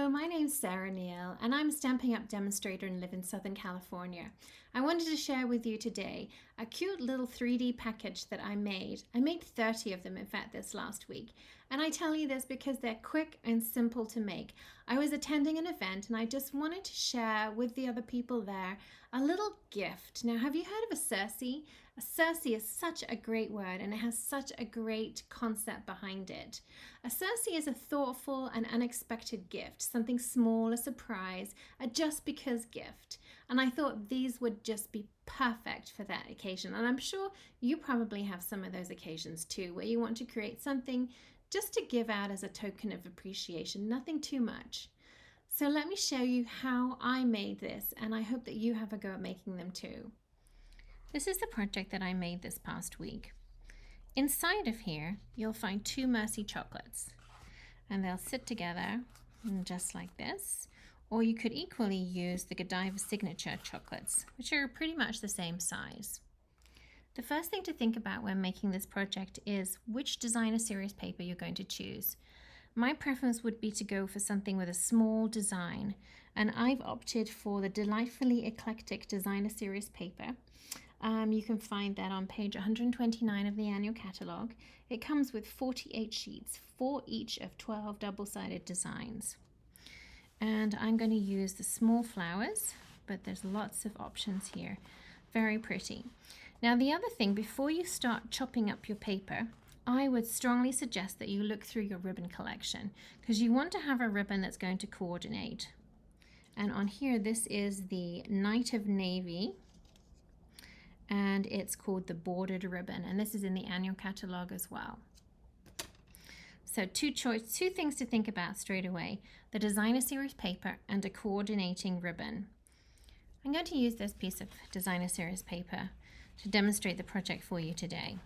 Hello, my name's Sarah Neal and I'm a Stampin' Up demonstrator and live in Southern California. I wanted to share with you today a cute little 3D package that I made. I made 30 of them, in fact, this last week. And I tell you this because they're quick and simple to make. I was attending an event and I just wanted to share with the other people there a little gift. Now, have you heard of a Surcee? A Surcee is such a great word and it has such a great concept behind it. A Surcee is a thoughtful and unexpected gift, something small, a surprise, a just because gift. And I thought these would just be perfect for that occasion. And I'm sure you probably have some of those occasions too, where you want to create something just to give out as a token of appreciation, nothing too much. So let me show you how I made this, and I hope that you have a go at making them too. This is the project that I made this past week. Inside of here, you'll find 2 Merci chocolates, and they'll sit together just like this. Or you could equally use the Godiva Signature chocolates, which are pretty much the same size. The first thing to think about when making this project is which designer series paper you're going to choose. My preference would be to go for something with a small design, and I've opted for the delightfully eclectic designer series paper. You can find that on page 129 of the annual catalogue. It comes with 48 sheets, 4 each of 12 double-sided designs. And I'm going to use the small flowers, but there's lots of options here. Very pretty. Now, the other thing, before you start chopping up your paper, I would strongly suggest that you look through your ribbon collection, because you want to have a ribbon that's going to coordinate. And on here, this is the Night of Navy, and it's called the bordered ribbon, and this is in the annual catalogue as well. So two things to think about straight away: the designer series paper and a coordinating ribbon. I'm going to use this piece of designer series paper to demonstrate the project for you today.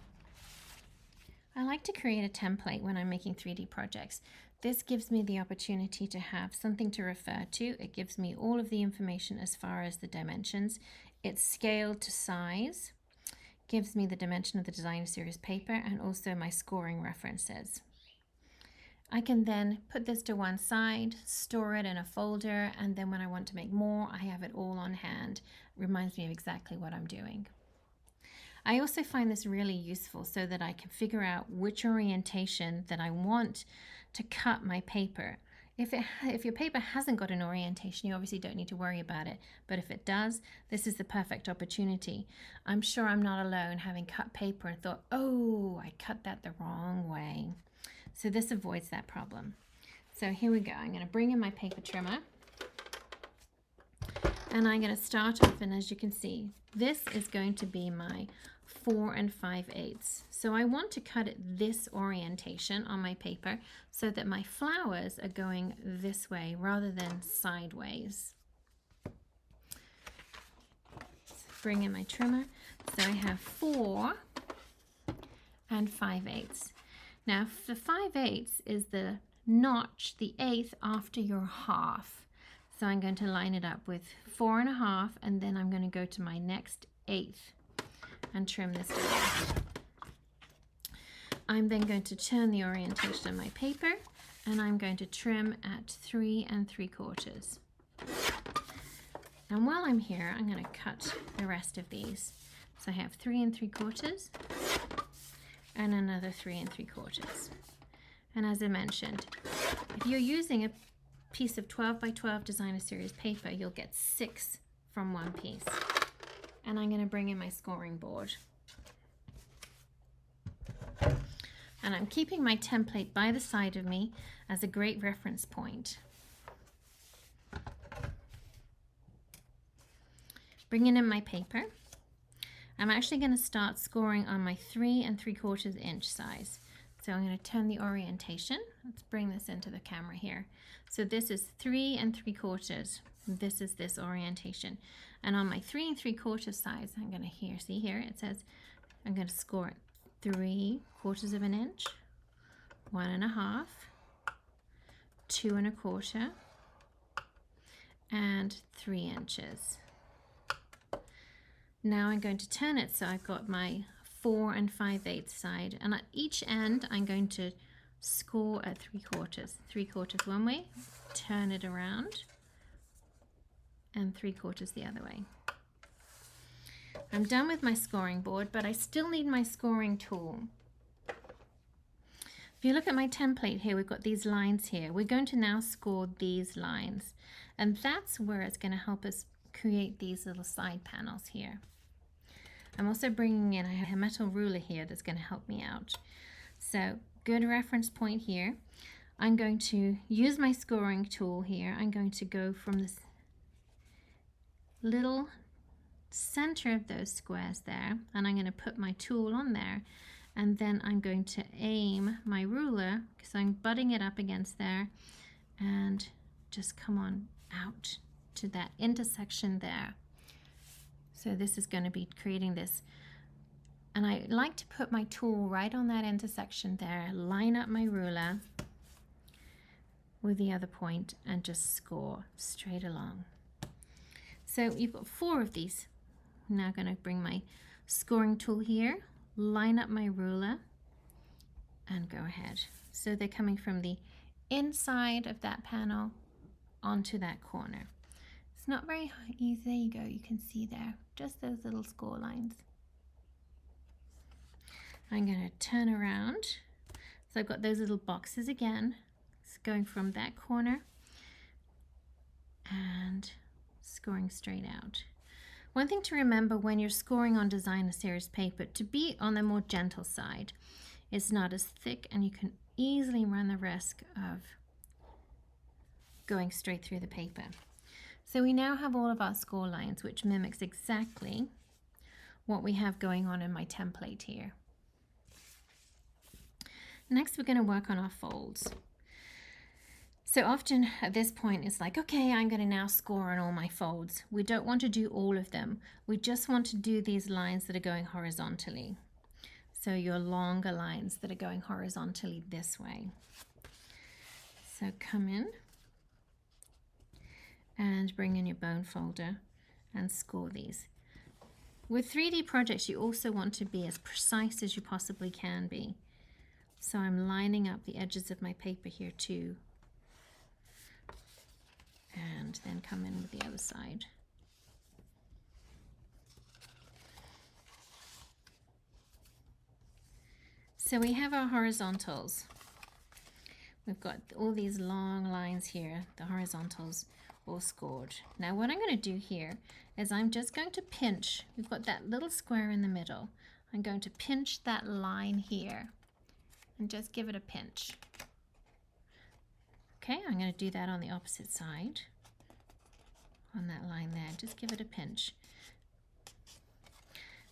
I like to create a template when I'm making 3D projects. This gives me the opportunity to have something to refer to. It gives me all of the information as far as the dimensions. It's scaled to size, gives me the dimension of the designer series paper and also my scoring references. I can then put this to one side, store it in a folder, and then when I want to make more, I have it all on hand. It reminds me of exactly what I'm doing. I also find this really useful so that I can figure out which orientation that I want to cut my paper. If your paper hasn't got an orientation, you obviously don't need to worry about it. But if it does, this is the perfect opportunity. I'm sure I'm not alone having cut paper and thought, oh, I cut that the wrong way. So this avoids that problem. So here we go. I'm going to bring in my paper trimmer. And I'm going to start off, and as you can see, this is going to be my 4 5/8. So I want to cut it this orientation on my paper so that my flowers are going this way rather than sideways. So bring in my trimmer. So I have 4 5/8. Now the 5/8 is the notch, the 1/8 after your half. So I'm going to line it up with 4 1/2, and then I'm going to go to my next 1/8 and trim this down. I'm then going to turn the orientation of my paper, and I'm going to trim at 3 3/4. And while I'm here, I'm going to cut the rest of these. So I have 3 3/4 and another 3 3/4. And as I mentioned, if you're using a piece of 12 by 12 designer series paper, you'll get 6 from one piece. And I'm going to bring in my scoring board. And I'm keeping my template by the side of me as a great reference point. Bringing in my paper, I'm actually going to start scoring on my 3 3/4 inch size. So I'm going to turn the orientation. Let's bring this into the camera here. So this is 3 3/4. This is this orientation. And on my 3 3/4 size, I'm going to see here, it says I'm going to score it 3/4 of an inch, 1 1/2, 2 1/4, and 3 inches. Now I'm going to turn it so I've got my 4 5/8 side, and at each end I'm going to score at 3/4. 3/4 one way, turn it around and 3/4 the other way. I'm done with my scoring board, but I still need my scoring tool. If you look at my template here, we've got these lines here. We're going to now score these lines, and that's where it's going to help us create these little side panels here. I'm also bringing in a metal ruler here that's going to help me out. So good reference point here. I'm going to use my scoring tool here. I'm going to go from this little center of those squares there, and I'm going to put my tool on there, and then I'm going to aim my ruler, because I'm butting it up against there, and just come on out to that intersection there. So this is going to be creating this, and I like to put my tool right on that intersection there, line up my ruler with the other point, and just score straight along. So you've got 4 of these. I'm now going to bring my scoring tool here, line up my ruler, and go ahead. So they're coming from the inside of that panel onto that corner. It's not very easy. There you go. You can see there, just those little score lines. I'm going to turn around. So I've got those little boxes again. It's going from that corner and scoring straight out. One thing to remember when you're scoring on designer series paper, to be on the more gentle side. It's not as thick, and you can easily run the risk of going straight through the paper. So we now have all of our score lines, which mimics exactly what we have going on in my template here. Next, we're going to work on our folds. So often at this point, it's like, okay, I'm going to now score on all my folds. We don't want to do all of them. We just want to do these lines that are going horizontally. So your longer lines that are going horizontally this way. So come in and bring in your bone folder and score these. With 3D projects, you also want to be as precise as you possibly can be. So I'm lining up the edges of my paper here too. And then come in with the other side. So we have our horizontals. We've got all these long lines here, the horizontals all scored. Now what I'm going to do here is I'm just going to pinch. We've got that little square in the middle. I'm going to pinch that line here and just give it a pinch. Okay, I'm going to do that on the opposite side. On that line there, just give it a pinch.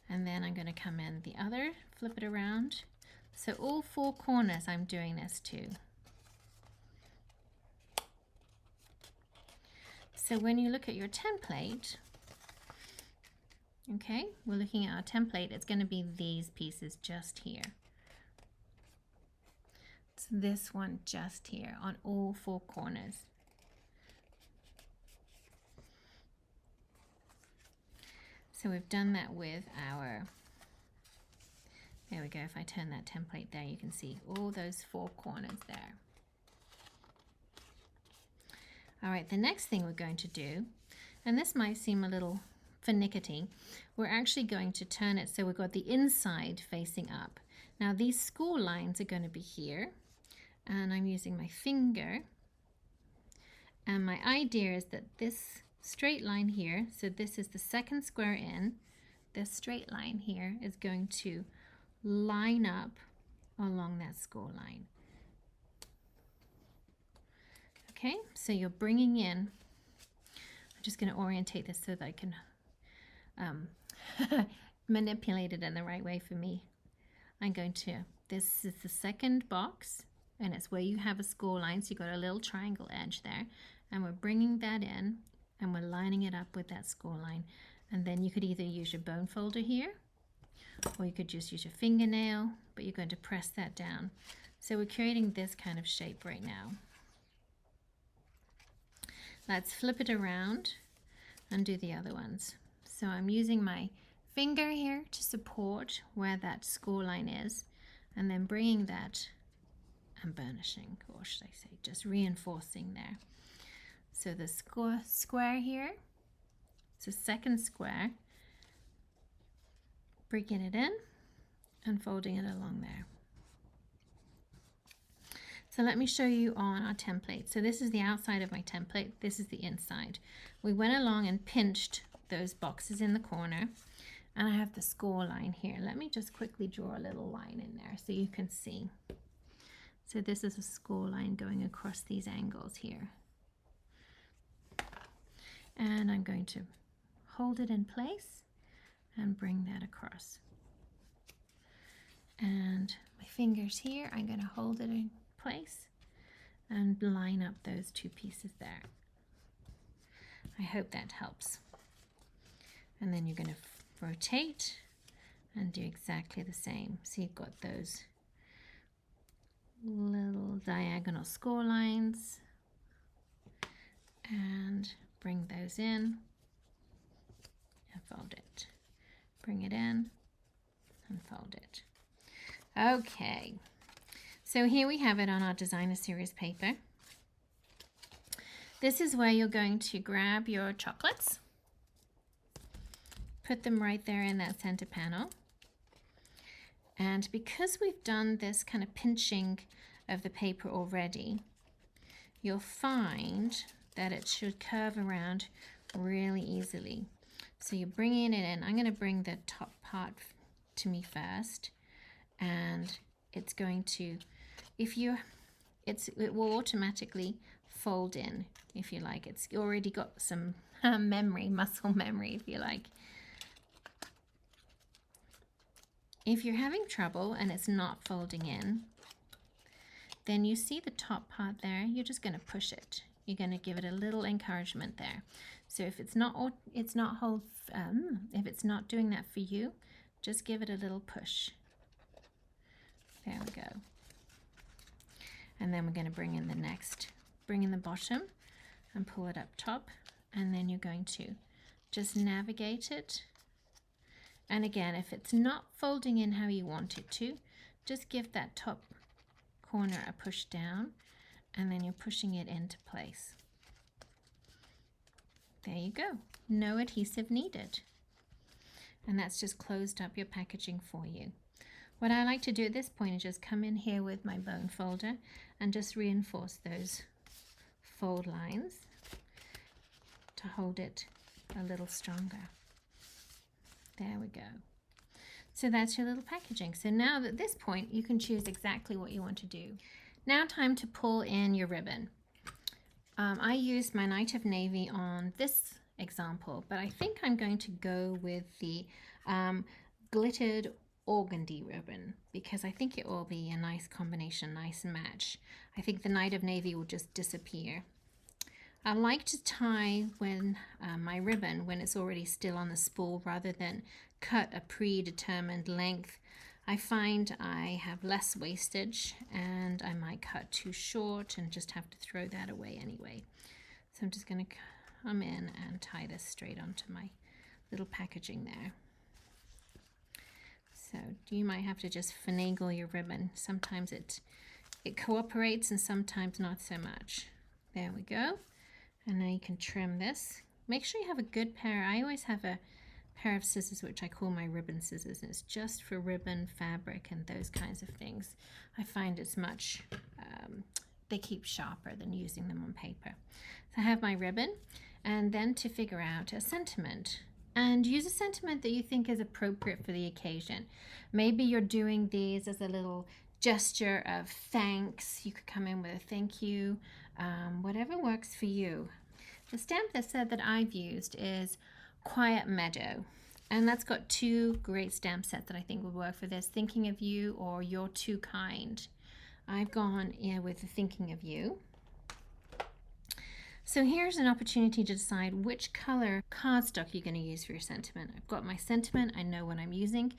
And then I'm going to come in the other, flip it around. So all 4 corners I'm doing this to. So when you look at your template, okay, we're looking at our template, it's going to be these pieces just here. It's this one just here on all 4 corners. So we've done that with our, there we go, if I turn that template there, you can see all those 4 corners there. All right, the next thing we're going to do, and this might seem a little finicky, we're actually going to turn it so we've got the inside facing up. Now these score lines are going to be here, and I'm using my finger, and my idea is that this straight line here, so this is the second square in, this straight line here is going to line up along that score line. Okay, so you're bringing in, I'm just going to orientate this so that I can manipulate it in the right way for me. I'm going to, this is the second box, and it's where you have a score line, so you've got a little triangle edge there, and we're bringing that in, and we're lining it up with that score line. And then you could either use your bone folder here, or you could just use your fingernail, but you're going to press that down. So we're creating this kind of shape right now. Let's flip it around and do the other ones. So I'm using my finger here to support where that score line is, and then bringing that and burnishing, or should I say just reinforcing there. So the square here, it's a second square, breaking it in and folding it along there. So let me show you on our template. So this is the outside of my template. This is the inside. We went along and pinched those boxes in the corner, and I have the score line here. Let me just quickly draw a little line in there so you can see. So this is a score line going across these angles here. And I'm going to hold it in place and bring that across. And my fingers here, I'm going to hold it in place and line up those two pieces there. I hope that helps. And then you're going to rotate and do exactly the same. So you've got those little diagonal score lines and bring those in and fold it. Bring it in and fold it. Okay. So here we have it on our designer series paper. This is where you're going to grab your chocolates, put them right there in that center panel. And because we've done this kind of pinching of the paper already, you'll find that it should curve around really easily. So you're bringing it in. I'm going to bring the top part to me first, and it's going to, it will automatically fold in, if you like. It's already got some memory, muscle memory, if you like. If you're having trouble and it's not folding in, then you see the top part there, you're just going to push it. You're going to give it a little encouragement there. So if it's not doing that for you, just give it a little push. There we go. And then we're going to bring in the bottom and pull it up top, and then you're going to just navigate it. And again, if it's not folding in how you want it to, just give that top corner a push down, and then you're pushing it into place. There you go. No adhesive needed. And that's just closed up your packaging for you. What I like to do at this point is just come in here with my bone folder and just reinforce those fold lines to hold it a little stronger. There we go. So that's your little packaging. So now at this point, you can choose exactly what you want to do. Now time to pull in your ribbon. I used my Night of Navy on this example, but I think I'm going to go with the glittered organdy ribbon because I think it will be a nice combination, nice match. I think the Night of Navy will just disappear. I like to tie my ribbon when it's already still on the spool rather than cut a predetermined length. I find I have less wastage and I might cut too short and just have to throw that away anyway. So I'm just going to come in and tie this straight onto my little packaging there. So you might have to just finagle your ribbon. Sometimes it cooperates and sometimes not so much. There we go. And now you can trim this. Make sure you have a good pair. I always have a pair of scissors which I call my ribbon scissors, and it's just for ribbon, fabric, and those kinds of things. I find it's much, they keep sharper than using them on paper. So I have my ribbon, and then to figure out a sentiment. And use a sentiment that you think is appropriate for the occasion. Maybe you're doing these as a little gesture of thanks. You could come in with a thank you, whatever works for you. The stamp that I've used is Quiet Meadow, and that's got two great stamp sets that I think would work for this, Thinking of You or You're Too Kind. I've gone with the Thinking of You. So here's an opportunity to decide which color cardstock you're going to use for your sentiment. I've got my sentiment, I know what I'm using,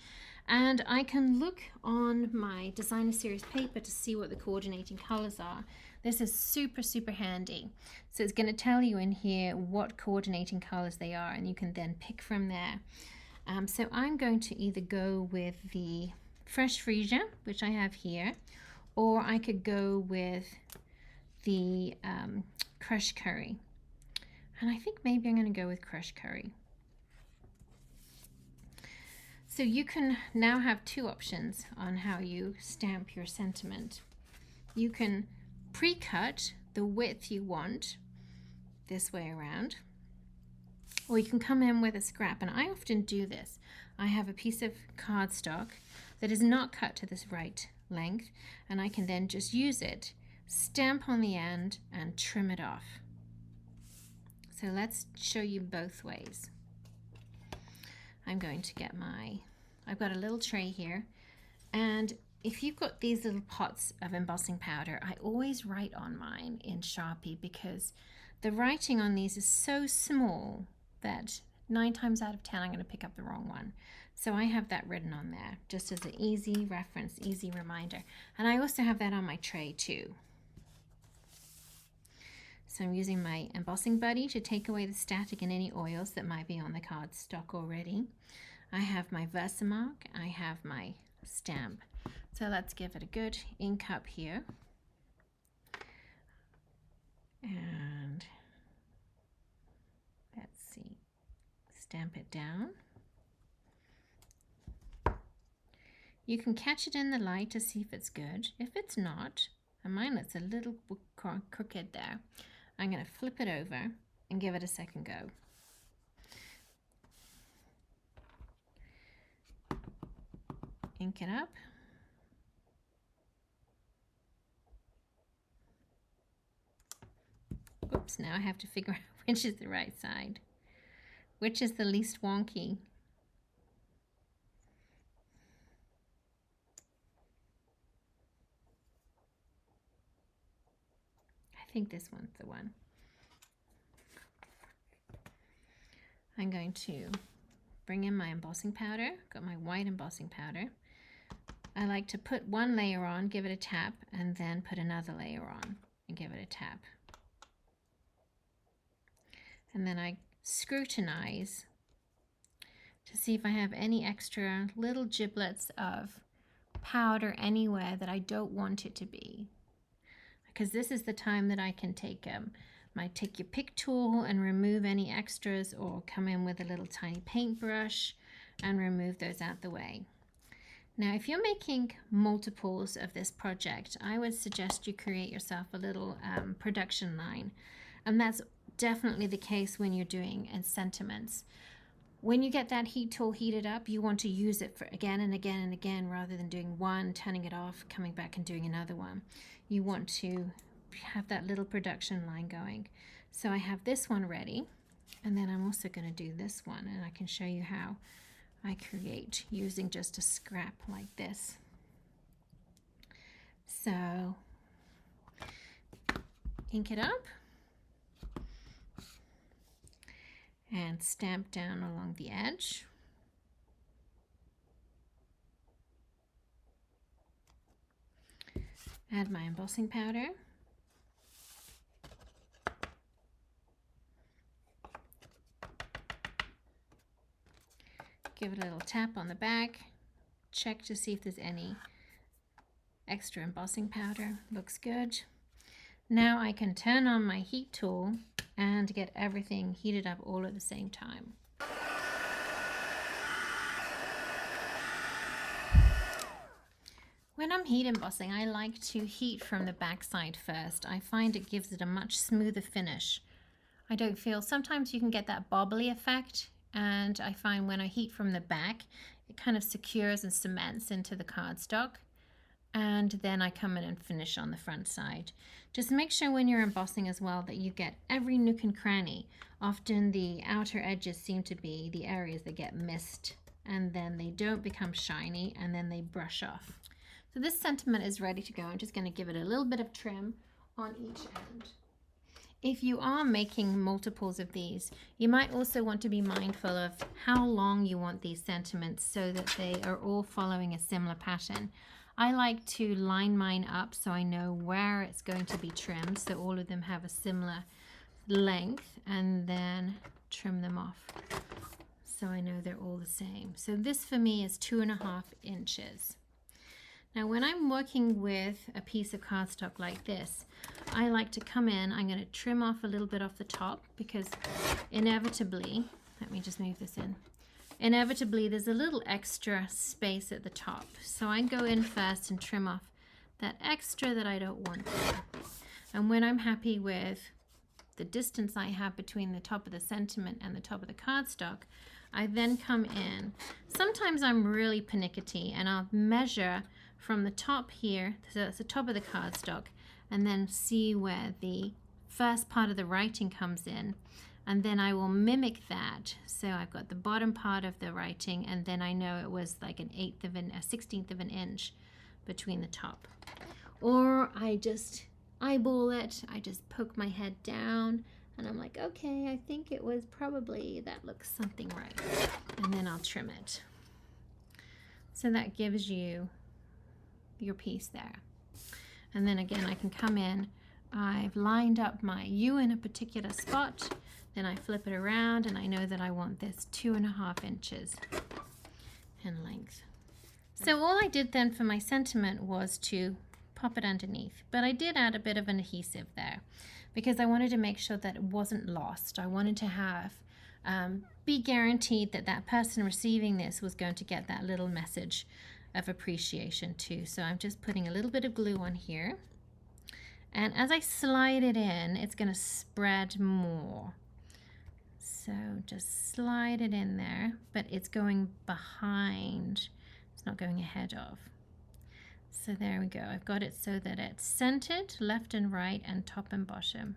and I can look on my designer series paper to see what the coordinating colors are. This is super, super handy. So it's going to tell you in here what coordinating colors they are, and you can then pick from there. So I'm going to either go with the Fresh Freesia, which I have here, or I could go with the Crushed Curry. And I think maybe I'm going to go with crushed curry. So you can now have two options on how you stamp your sentiment. You can pre-cut the width you want this way around, or you can come in with a scrap, and I often do this. I have a piece of cardstock that is not cut to this right length, and I can then just use it, stamp on the end, and trim it off. So let's show you both ways. I'm going to get I've got a little tray here, and if you've got these little pots of embossing powder, I always write on mine in Sharpie because the writing on these is so small that 9 times out of 10 I'm going to pick up the wrong one. So I have that written on there just as an easy reference, easy reminder. And I also have that on my tray too. So I'm using my embossing buddy to take away the static and any oils that might be on the cardstock already. I have my Versamark, I have my stamp. So let's give it a good ink up here. And let's see, stamp it down. You can catch it in the light to see if it's good. If it's not, and mine looks a little crooked there, I'm going to flip it over and give it a second go. Ink it up. Oops, now I have to figure out which is the right side. Which is the least wonky? I think this one's the one. I'm going to bring in my embossing powder. Got my white embossing powder. I like to put one layer on, give it a tap, and then put another layer on and give it a tap. And then I scrutinize to see if I have any extra little giblets of powder anywhere that I don't want it to be. Because this is the time that I can take take your pick tool and remove any extras, or come in with a little tiny paintbrush and remove those out the way. Now, if you're making multiples of this project, I would suggest you create yourself a little production line. And that's definitely the case when you're doing sentiments. When you get that heat tool heated up, you want to use it for again and again and again, rather than doing one, turning it off, coming back and doing another one. You want to have that little production line going. So I have this one ready, and then I'm also going to do this one, and I can show you how I create using just a scrap like this. So ink it up and stamp down along the edge. Add my embossing powder. Give it a little tap on the back. Check to see if there's any extra embossing powder. Looks good. Now I can turn on my heat tool and get everything heated up all at the same time. When I'm heat embossing, I like to heat from the back side first. I find it gives it a much smoother finish. I don't feel, sometimes you can get that bobbly effect, and I find when I heat from the back, it kind of secures and cements into the cardstock. And then I come in and finish on the front side. Just make sure when you're embossing as well that you get every nook and cranny. Often the outer edges seem to be the areas that get missed, and then they don't become shiny, and then they brush off. So this sentiment is ready to go. I'm just going to give it a little bit of trim on each end. If you are making multiples of these, you might also want to be mindful of how long you want these sentiments so that they are all following a similar pattern. I like to line mine up so I know where it's going to be trimmed, so all of them have a similar length, and then trim them off so I know they're all the same. So this for me is 2.5 inches. Now when I'm working with a piece of cardstock like this, I like to come in, I'm going to trim off a little bit off the top because inevitably, let me just move this in, inevitably there's a little extra space at the top. So I go in first and trim off that extra that I don't want there. And when I'm happy with the distance I have between the top of the sentiment and the top of the cardstock, I then come in. Sometimes I'm really pernickety and I'll measure from the top here, so that's the top of the cardstock, and then see where the first part of the writing comes in, and then I will mimic that. So I've got the bottom part of the writing, and then I know it was like a 16th of an inch between the top. Or I just eyeball it, I just poke my head down, and I'm like, okay, I think it was probably, that looks something right. And then I'll trim it. So that gives you your piece there. And then again, I can come in, I've lined up my U in a particular spot, then I flip it around and I know that I want this 2.5 inches in length. So all I did then for my sentiment was to pop it underneath, but I did add a bit of an adhesive there because I wanted to make sure that it wasn't lost. I wanted to have be guaranteed that that person receiving this was going to get that little message of appreciation too. So I'm just putting a little bit of glue on here, and as I slide it in, it's going to spread more. So just slide it in there, but it's going behind, it's not going ahead of. So there we go. I've got it so that it's centered left and right and top and bottom.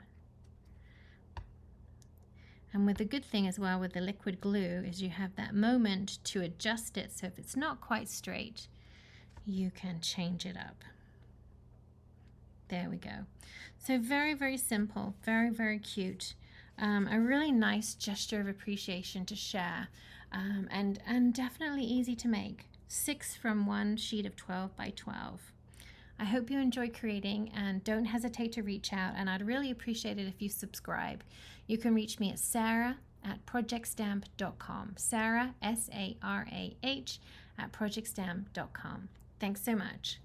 And with the good thing as well with the liquid glue is you have that moment to adjust it. So if it's not quite straight, you can change it up. There we go. So very, very simple, very, very cute. A really nice gesture of appreciation to share, and definitely easy to make. 6 from one sheet of 12 by 12. I hope you enjoy creating, and don't hesitate to reach out, and I'd really appreciate it if you subscribe. You can reach me at sarah@projectstamp.com. Sarah, S-A-R-A-H, @projectstamp.com. Thanks so much.